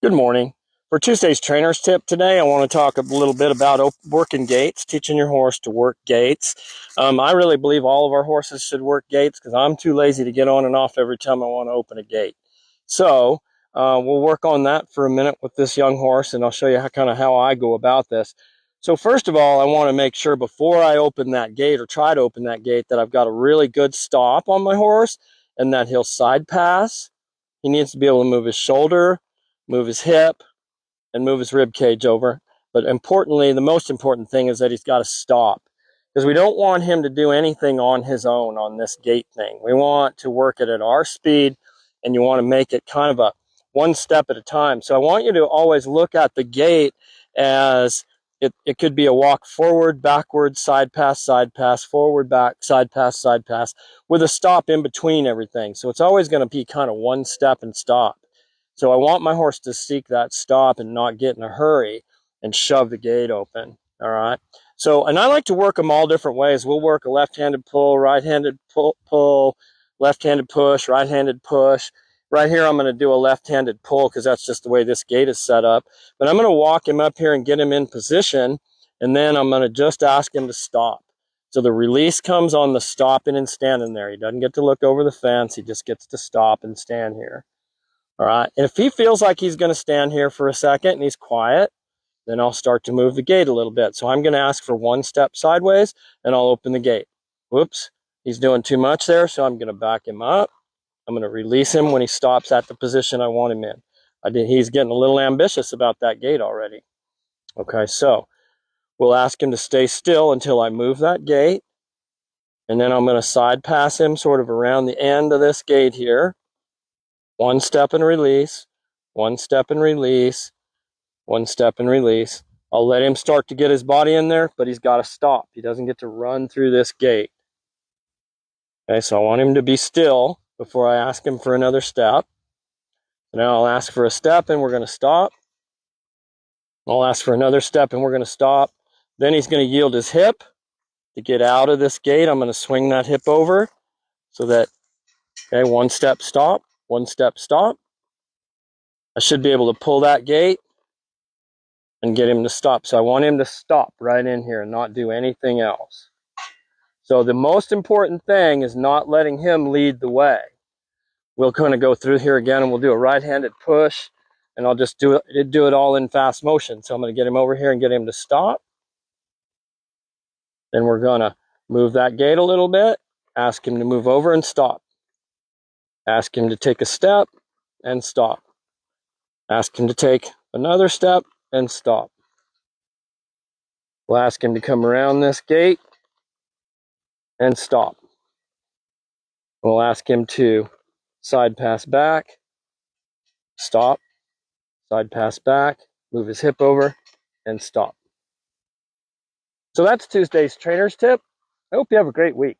Good morning. For Tuesday's trainer's tip today, I want to talk a little bit about working gaits, teaching your horse to work gaits. I really believe all of our horses should work gaits because I'm too lazy to get on and off every time I want to open a gate. So we'll work on that for a minute with this young horse, and I'll show you how I go about this. So first of all, I want to make sure before I open that gate or try to open that gate that I've got a really good stop on my horse and that he'll side pass. He needs to be able to move his shoulder, move his hip, and move his rib cage over. But importantly, the most important thing is that he's got to stop, because we don't want him to do anything on his own on this gait thing. We want to work it at our speed, and you want to make it kind of a one step at a time. So I want you to always look at the gait as it could be a walk forward, backward, side pass, forward, back, side pass, with a stop in between everything. So it's always going to be kind of one step and stop. So I want my horse to seek that stop and not get in a hurry and shove the gate open. All right. So, and I like to work them all different ways. We'll work a left-handed pull, right-handed pull, left-handed push, right-handed push. Right here, I'm going to do a left-handed pull because that's just the way this gate is set up. But I'm going to walk him up here and get him in position, and then I'm going to just ask him to stop. So the release comes on the stopping and standing there. He doesn't get to look over the fence. He just gets to stop and stand here. All right. And if he feels like he's going to stand here for a second and he's quiet, then I'll start to move the gate a little bit. So I'm going to ask for one step sideways and I'll open the gate. Whoops. He's doing too much there. So I'm going to back him up. I'm going to release him when he stops at the position I want him in. He's getting a little ambitious about that gate already. Okay. So we'll ask him to stay still until I move that gate. And then I'm going to side pass him sort of around the end of this gate here. One step and release, one step and release, one step and release. I'll let him start to get his body in there, but he's got to stop. He doesn't get to run through this gate. Okay, so I want him to be still before I ask him for another step. Now I'll ask for a step and we're going to stop. I'll ask for another step and we're going to stop. Then he's going to yield his hip to get out of this gate. I'm going to swing that hip over so that, okay, one step, stop, one step, stop. I should be able to pull that gate and get him to stop. So I want him to stop right in here and not do anything else. So the most important thing is not letting him lead the way. We'll kind of go through here again and we'll do a right-handed push, and I'll just do it all in fast motion. So I'm going to get him over here and get him to stop. Then we're going to move that gate a little bit, ask him to move over and stop. Ask him to take a step and stop. Ask him to take another step and stop. We'll ask him to come around this gate and stop. We'll ask him to side pass back, stop, side pass back, move his hip over, and stop. So that's Tuesday's trainer's tip. I hope you have a great week.